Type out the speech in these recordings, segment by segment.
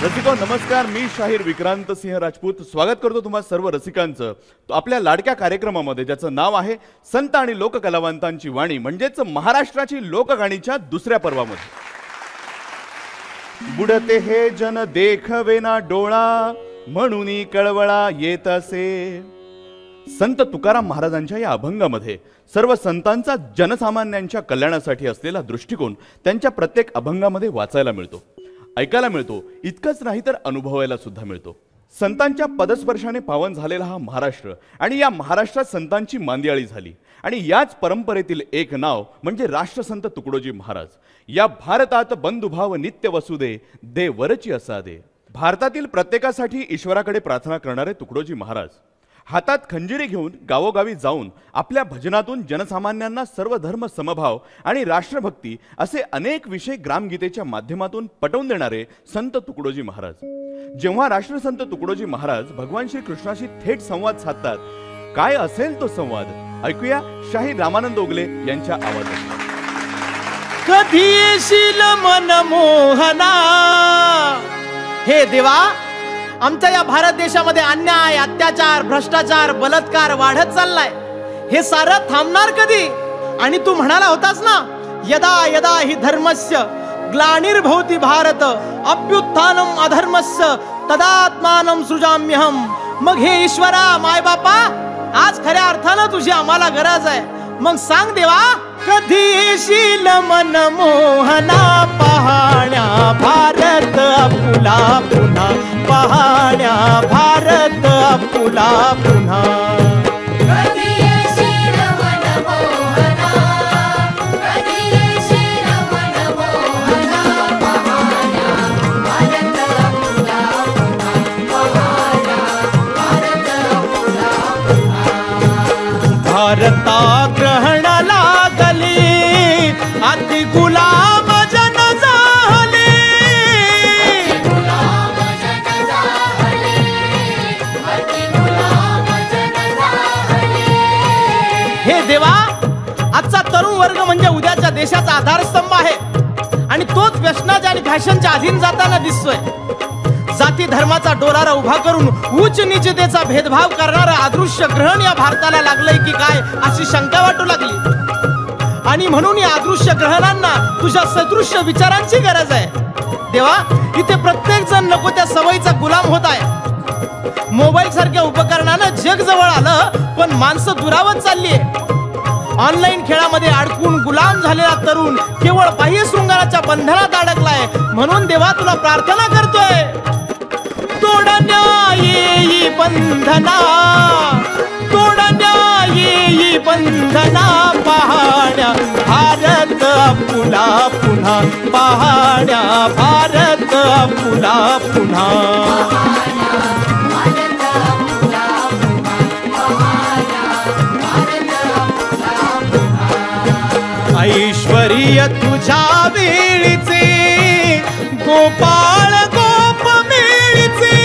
रसिको नमस्कार, मी शाहीर विक्रांत सिंह राजपूत स्वागत करतो तुम्हा सर्व रसिकांचं आपल्या लाडक्या कार्यक्रमामध्ये, ज्याचं नाव आहे संत आणि लोककलावंतांची वाणी, म्हणजेच महाराष्ट्राची लोकगाणीच्या दुसऱ्या पर्वामध्ये. बुडते हे जन देखवेना डोळा, म्हणून कळवळा येत असे. संत तुकाराम महाराजांच्या या अभंगामध्ये सर्व संतांचा जनसामान्यांच्या कल्याणासाठी असलेला दृष्टिकोन त्यांच्या प्रत्येक अभंगामध्ये वाचायला मिळतो, ऐकायला मिळतो. इतकंच नाही तर अनुभवायला सुद्धा मिळतो. संतांच्या पदस्पर्शाने पावन झालेला हा महाराष्ट्र आणि या महाराष्ट्रात संतांची मांदियाळी झाली आणि याच परंपरेतील एक नाव म्हणजे राष्ट्रसंत तुकडोजी महाराज. या भारतात बंधुभाव नित्य वसुदे, दे वरची असा दे. भारतातील प्रत्येकासाठी ईश्वराकडे प्रार्थना करणारे तुकडोजी महाराज हातात खंजिरी घेऊन गावोगावी जाऊन आपल्या भजनातून जनसामान्यांना सर्व धर्म समभाव आणि राष्ट्रभक्ती असे अनेक विषय ग्रामगीतेच्या माध्यमातून पटवून देणारे संत तुकडोजी महाराज. जेव्हा राष्ट्रसंत तुकडोजी महाराज भगवान श्री कृष्णाशी थेट संवाद साधतात, काय असेल तो संवाद, ऐकूया शाहीर रामानंद ओगले यांच्या आवाजात. कधी येशील मनमोहना, हे देवा, आमच्या या भारत देशामध्ये अन्याय, अत्याचार, भ्रष्टाचार, बलात्कार वाढत चाललाय. हे सारं थांबणार कधी? आणि तू म्हणाला होतास ना, यदा यदा हि धर्मस्य ग्लानिर्भवति भारत अभ्युत्थानम अधर्मस्य तदात्मानं सृजाम्यहम. मग हे ईश्वरा, माय बापा, आज खऱ्या अर्थानं तुझी आम्हाला गरज आहे. मग सांग देवा, कधी येशील मनमोहना, पाहण्या भारत आपुला पुन्हा, पाहण्या भारत आपुला पुन्हा. कधी येशील मनमोहना, कधी येशील मनमोहना, पाहण्या भारत आपुला पुन्हा, पाहण्या भारत आपुला पुन्हा. भारता ग्रहण लागली, अति गुलाम जन झाले, गुलाम जन झाले, अति गुलाम जन झाले. हे देवा, आजचा तरुण वर्ग म्हणजे उद्याच्या देशाचा आधारस्तंभ आहे आणि तोच व्यसनाच्या आणि फॅशनच्या अधीन जाताना दिसतोय. जाती धर्माचा डोलारा उभा करून उच्च नीचतेचा भेदभाव करणारा अदृश्य ग्रहण या भारताला लागलंय की काय अशी शंका वाटू लागली. आणि म्हणून या अदृश्य ग्रहणांना तुझ्या सदृश्य विचारांची गरज आहे. देवा, इथे प्रत्येक जण नको त्या सवयीचा गुलाम होत आहे. मोबाईल सारख्या उपकरणानं जग जवळ आलं, पण माणसं दुरावत चालली आहे. ऑनलाईन खेळामध्ये अडकून गुलाम झालेला तरुण केवळ बाह्य शृंगाराच्या बंधनात अडकलाय. म्हणून देवा, तुला प्रार्थना करतोय, तोडण्या येई बंधना, तोडण्या येई बंधना, पाहण्या भारत आपुला पुन्हा, पाहण्या भारत आपुला पुन्हा. ऐश्वर्य तुझ्या वेळीचे, गोपाळ गोप मेळीचे,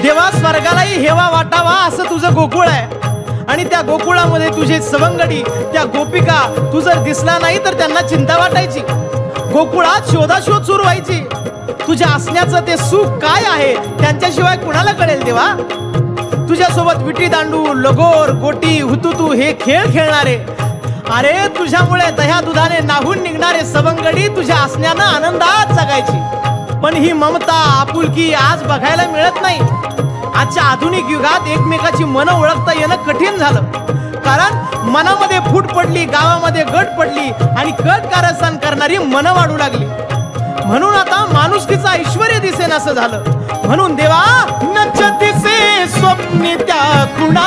देवा, स्वर्गालाही हेवा वाटावा असं तुझं गोकुळ आहे आणि त्या गोकुळामध्ये तुझे सवंगडी, त्या गोपिका, तू जर दिसला नाही तर त्यांना चिंता वाटायची. गोकुळात शोधाशोध सुरू व्हायची. तुझ्या असण्याचं ते सुख काय आहे त्यांच्याशिवाय कुणाला कळेल देवा. तुझ्यासोबत विटी दांडू, लगोर, गोटी, हुतुतू हे खेळ खेळणारे, अरे तुझ्यामुळे दह्या दुधाने नाहून निघणारे सवंगडी तुझ्या असण्यानं आनंदात जगायची. पण ही ममता, आपुलकी आज बघायला मिळत नाही. आजच्या आधुनिक युगात एकमेकाची मनं ओळखता येणं कठीण झालं, कारण मनामध्ये फूट पडली, गावामध्ये गट पडली आणि गट कारस्थान करणारी मनं वाढू लागली. म्हणून आता माणुसकीचं ऐश्वर्य दिसेन असं झालं. म्हणून देवा, नचतीसे स्वप्नी त्या खुणा,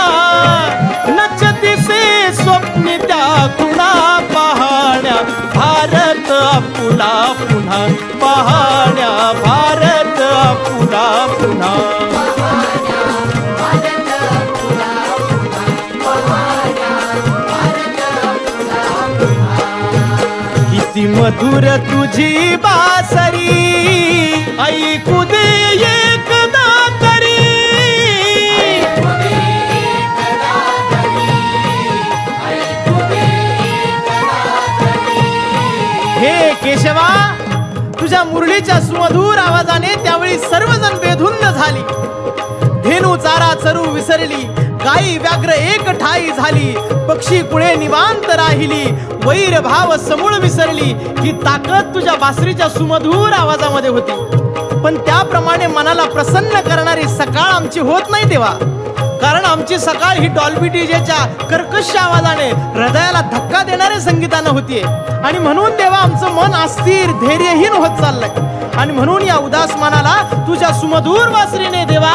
नचतीसे स्वप्नी त्या खुणा, पाहण्या भारत आपुला पुन्हा, पाहण्या भारत आपुला पुन्हा. किती मधुर तुझी बासरी, ऐकू दे एकदा तरी. मुरळीच्या सुमधूर आवाजाने त्यावेळी सर्वजण बेधुंद झाली. धेनू चारा चरू विसरली, गाई व्याघ्र एक ठाई झाली, पक्षी कुळे निवांत राहिली, वैर भाव समूळ विसरली. ही ताकद तुझ्या बासरीच्या सुमधूर आवाजामध्ये होती. पण त्याप्रमाणे मनाला प्रसन्न करणारी सकाळ आमची होत नाही देवा, कारण आमची सकाळ ही डॉल्बी डीजेच्या कर्कश आवाजाने हृदयाला धक्का देणाऱ्या संगीतानं होतीये. आणि म्हणून देवा आमचं मन अस्थिर धैर्यहीन होत चाललंय. आणि म्हणून या उदास मनाला तुझ्या सुमधूर बासरीने देवा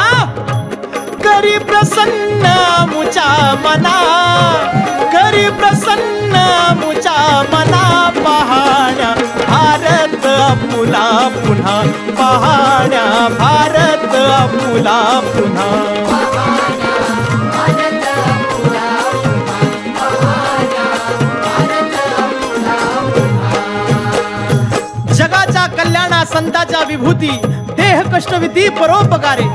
करी प्रसन्न मुचा मना, करी प्रसन्न मुचा मना. पाहण्या भारत आपुला पुन्हा, पाहण्या भारत आपुला पुन्हा. जगाच्या कल्याणा संतांच्या विभूती, देह कष्टविधी परोपकारे.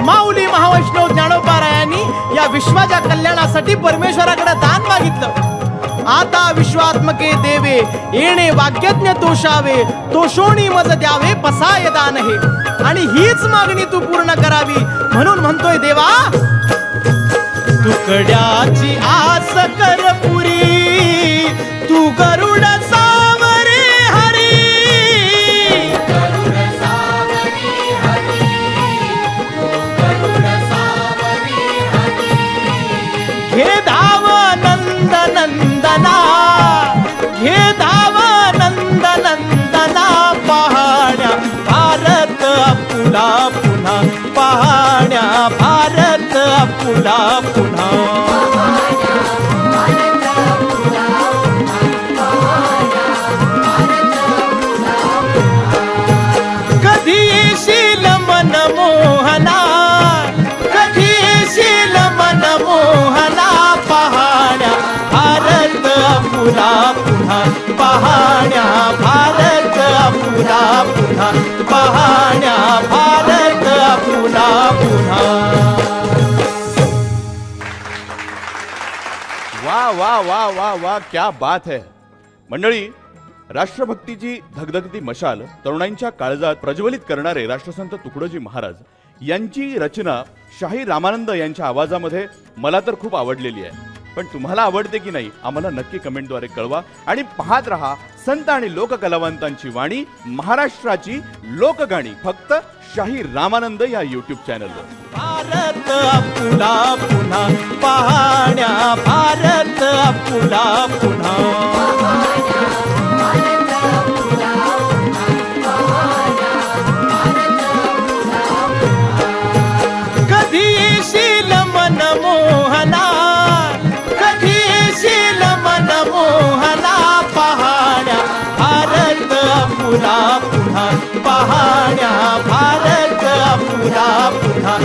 माऊली महावैष्णव ज्ञानोबारायांनी या विश्वाच्या कल्याणासाठी परमेश्वराकडे दान मागितलं. आता विश्वात्मके देवे येणे वाग्यज्ञ तोषावे, तोषोणी मज द्यावे पसाय दान हे. आणि हीच मागणी तू पूर्ण करावी म्हणून म्हणतोय देवा तुकड्याची आस कर पुरी, तू गरुड सावरे हरी. घे धाव नंद नंदना, घे धाव नंद नंदना. पाहण्या भारत आपुला पुन्हा, पाहण्या भारत आपुला पुन्हा. कधी येशील मन मोहना, कधी येशील मन मोहना. पाहण्या भारत आपुला पुन्हा, पाहण्या भारत आपुला पुन्हा, पाहण्या भारत आपुला पुन्हा. वा वा वा वा वा, क्या बात है. मंडळी, राष्ट्रभक्तीची धगधगती मशाल तरुणांच्या काळजात प्रज्वलित करणारे राष्ट्रसंत तुकडोजी महाराज यांची रचना शाहीर रामानंद यांच्या आवाजामध्ये मला तर खूप आवडलेली आहे. पण तुम्हाला आवडते की नाही आम्हाला नक्की कमेंटद्वारे कळवा. आणि पाहत रहा संत आणि लोककलावंतांची वाणी, महाराष्ट्राची लोकगाणी, फक्त शाहीर रामानंद या यूट्यूब चॅनलवर. भारत आपुला पुन्हा, पाहण्या भारत आपुला पुन्हा. कधी येशील मन मोहना, कधी येशील मन मोहना. पाहण्या भारत आपुला पुन्हा, पाहण्या भारत आपुला पुन्हा,